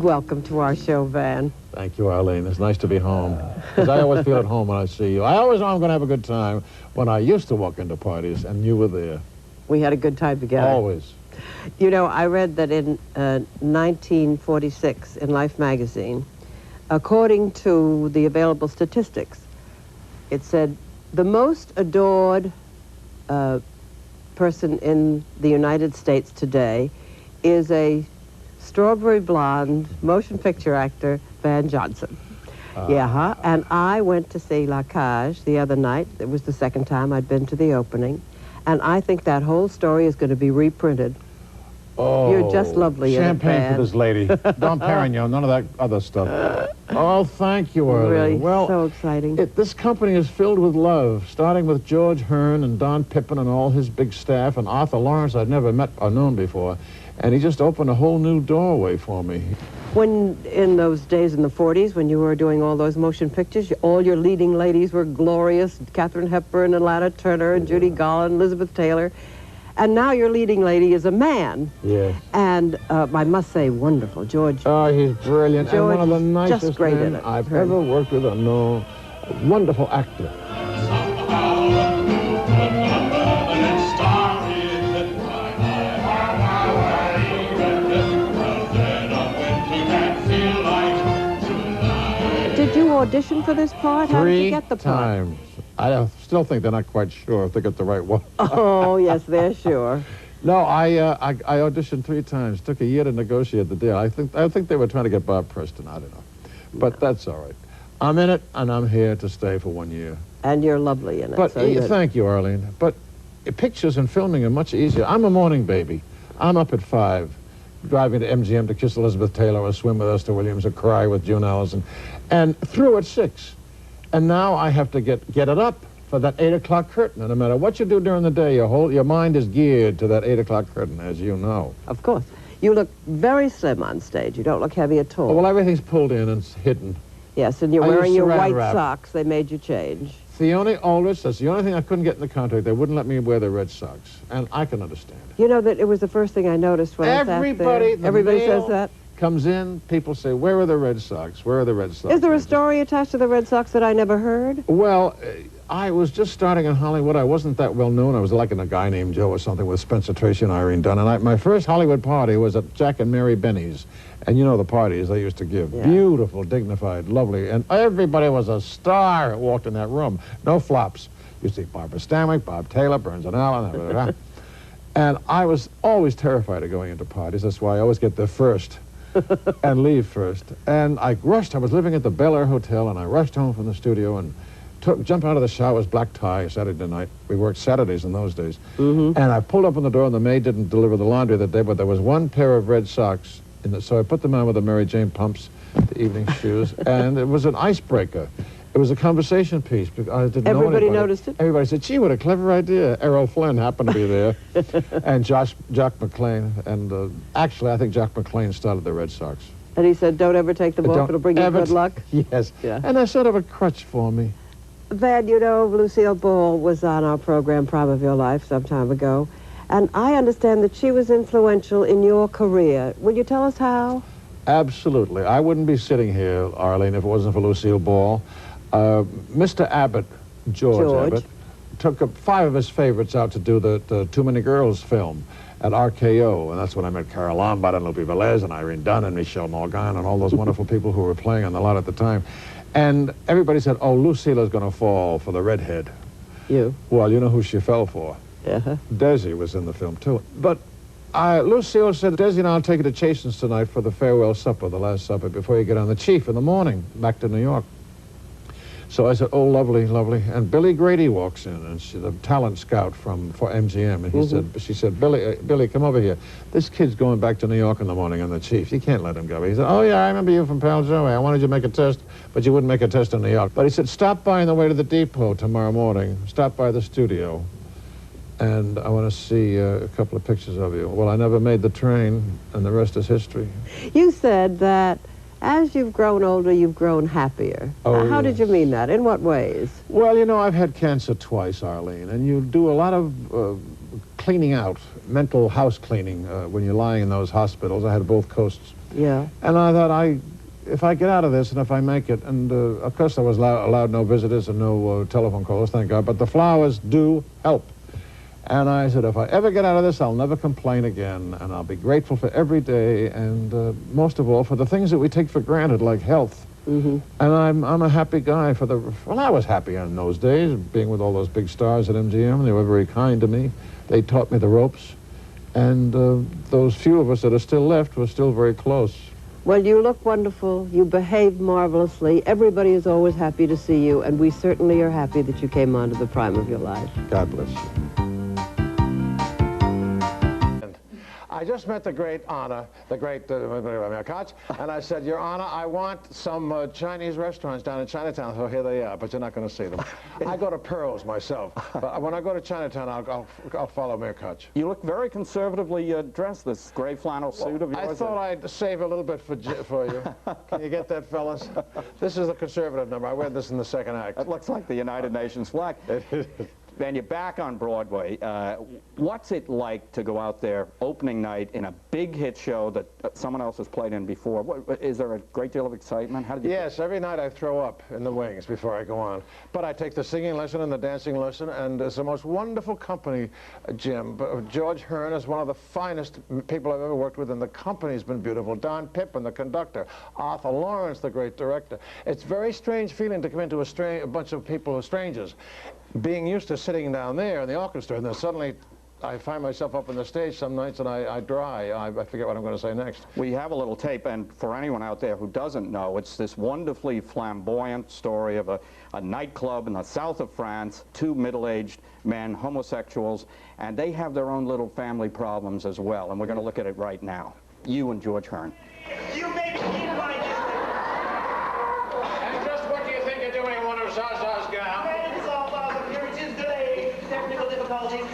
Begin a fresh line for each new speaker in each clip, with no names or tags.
Welcome to our show, Van.
Thank you, Arlene. It's nice to be home. Because I always feel at home when I see you. I always know I'm going to have a good time when I used to walk into parties and you were there.
We had a good time together.
Always.
You know, I read that in 1946 in Life magazine, according to the available statistics, it said the most adored person in the United States today is a strawberry blonde motion picture actor, Van Johnson. And I went to see La Cage the other night. It was the second time I'd been to the opening. And I think that whole story is going to be reprinted.
Oh,
you're just lovely.
Champagne for this lady. Dom Perignon, none of that other stuff. Oh, thank you, Arlene.
Really,
well,
so exciting.
This company is filled with love, starting with George Hearn and Don Pippin and all his big staff, and Arthur Lawrence I'd never met or known before. And he just opened a whole new doorway for me.
When, in those days in the 40s, when you were doing all those motion pictures, all your leading ladies were glorious. Katharine Hepburn and Lana Turner and Judy Garland, Elizabeth Taylor. And now your leading lady is a man.
Yes.
And I must say, wonderful. George.
Oh, he's brilliant.
George,
and one of the nicest men I've ever worked with. No, a wonderful actor.
Did you audition for this part? How did you get the part?
3 times. I still think they're not quite sure if they got the right one.
Oh, yes, they're sure.
No, I auditioned 3 times. Took a year to negotiate the deal. I think they were trying to get Bob Preston. I don't know. But that's all right. I'm in it, and I'm here to stay for 1 year.
And you're lovely in it.
But
so
thank you, Arlene. But pictures and filming are much easier. I'm a morning baby. I'm up at 5, driving to MGM to kiss Elizabeth Taylor or swim with Esther Williams or cry with June Allison, and through at 6. And now I have to get it up for that 8 o'clock curtain. And no matter what you do during the day, your mind is geared to that 8 o'clock curtain, as you know.
Of course. You look very slim on stage. You don't look heavy at all.
Oh, well, everything's pulled in and hidden.
Yes, and you're
I
wearing
use
your
saran
white
wrap.
socks. They made you change.
Theone Aldrich, that's the only thing I couldn't get in the contract. They wouldn't let me wear the red socks. And I can understand it.
You know that it was the first thing I noticed when I sat there. Everybody says that.
Comes in, people say, where are the Red Sox? Where are the Red Sox?
Is there a story attached to the Red Sox that I never heard?
Well, I was just starting in Hollywood. I wasn't that well known. I was like a guy named Joe or something with Spencer Tracy and Irene Dunn. And my first Hollywood party was at Jack and Mary Benny's. And you know the parties they used to give. Yeah. Beautiful, dignified, lovely. And everybody was a star who walked in that room. No flops. You see Barbara Stanwyck, Bob Taylor, Burns and Allen. And I was always terrified of going into parties. That's why I always get there first. And leave first. And I rushed. I was living at the Bel Air Hotel, and I rushed home from the studio and jumped out of the shower. It was black tie Saturday night. We worked Saturdays in those days. And I pulled up on the door, and the maid didn't deliver the laundry that day, but there was one pair of red socks. So I put them on with the Mary Jane pumps, the evening shoes, and it was an icebreaker. It was a conversation piece. I didn't know
Everybody
anybody.
noticed it?
Everybody said, gee, what a clever idea. Errol Flynn happened to be there. And Jock McClain. And actually, I think Jock McClain started the Red Sox.
And he said, don't ever take them off. It'll bring you good luck.
Yes.
Yeah.
And that's sort of a crutch for me.
Van, you know, Lucille Ball was on our program, Prime of Your Life, some time ago. And I understand that she was influential in your career. Will you tell us how?
Absolutely. I wouldn't be sitting here, Arlene, if it wasn't for Lucille Ball. Mr. Abbott, George Abbott, took 5 of his favorites out to do the Too Many Girls film at RKO, and that's when I met Carol Lombard and Lupe Velez and Irene Dunn and Michelle Morgan and all those wonderful people who were playing on the lot at the time. And everybody said, oh, Lucille is going to fall for the redhead.
You?
Well, you know who she fell for. Desi was in the film, too. But Lucille said, Desi and I'll take you to Chasen's tonight for the farewell supper, the last supper, before you get on the Chief in the morning, back to New York. So I said, oh, lovely, lovely. And Billy Grady walks in, and she's a talent scout for MGM. And she said, Billy, come over here. This kid's going back to New York in the morning on the Chief. You can't let him go. He said, oh, yeah, I remember you from Pal Joey. I wanted you to make a test, but you wouldn't make a test in New York. But he said, stop by on the way to the depot tomorrow morning. Stop by the studio. And I want to see a couple of pictures of you. Well, I never made the train, and the rest is history.
You said that as you've grown older, you've grown happier.
Oh,
how did you mean that? In what ways?
Well, you know, I've had cancer twice, Arlene, and you do a lot of cleaning out, mental house cleaning when you're lying in those hospitals. I had both coasts
Yeah.
And I thought, if I get out of this and if I make it, and of course I was allowed no visitors and no telephone calls, thank God, but the flowers do help. And I said, if I ever get out of this, I'll never complain again, and I'll be grateful for every day, and most of all, for the things that we take for granted, like health.
Mm-hmm.
And I'm a happy guy well, I was happy in those days, being with all those big stars at MGM. They were very kind to me. They taught me the ropes. And those few of us that are still left were still very close.
Well, you look wonderful. You behave marvelously. Everybody is always happy to see you, and we certainly are happy that you came on to the prime of your life.
God bless you. I just met the great Anna, the great Koch, and I said, Your Honor, I want some Chinese restaurants down in Chinatown. So here they are, but you're not going to see them. I go to Pearl's myself, but when I go to Chinatown, I'll follow Mayor Koch.
You look very conservatively dressed, this gray flannel suit of yours.
I thought I'd save a little bit for you. Can you get that, fellas? This is the conservative number. I wear this in the second act.
It looks like the United Nations flag. And you're back on Broadway. What's it like to go out there opening night in a big hit show that someone else has played in before? Is there a great deal of excitement? How did you
Yes, every night I throw up in the wings before I go on. But I take the singing lesson and the dancing lesson, and it's the most wonderful company, Jim. George Hearn is one of the finest people I've ever worked with, and the company's been beautiful. Don Pippin, the conductor. Arthur Lawrence, the great director. It's a very strange feeling to come into a bunch of people who are strangers. Being used to sitting down there in the orchestra, and then suddenly I find myself up on the stage some nights and I dry. I forget what I'm going to say next.
We have a little tape, and for anyone out there who doesn't know, it's this wonderfully flamboyant story of a nightclub in the south of France, two middle-aged men, homosexuals, and they have their own little family problems as well, and we're going to look at it right now. You and George Hearn.
You make me like this.
And just what do you think you're doing in one of Zaza's gowns?
It's all about appearances, delays, technical difficulties,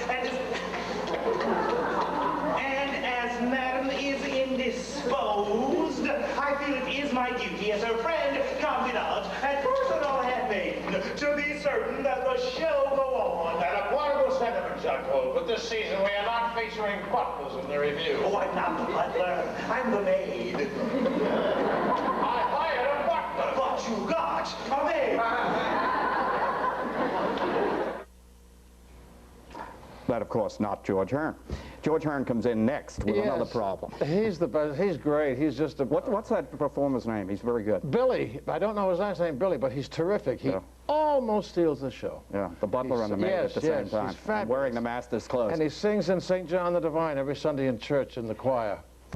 and as Madam is indisposed, I feel it is my duty as her friend, confidant, and personal handmaiden to be certain that the show go on.
And a pliable sentiment, Jacques, but this season we are not featuring butlers in the review.
Oh, I'm not the butler. I'm the maid.
I hired a butler.
But you got a maid.
That, of course, not George Hearn. George Hearn comes in next with another problem.
He's the best. He's great. He's just a...
What's that performer's name? He's very good.
Billy. I don't know his last name, Billy, but he's terrific. He almost steals the show.
Yeah, the butler and the maid at the same time.
He's fabulous.
And wearing the master's clothes.
And he sings in St. John the Divine every Sunday in church in the choir.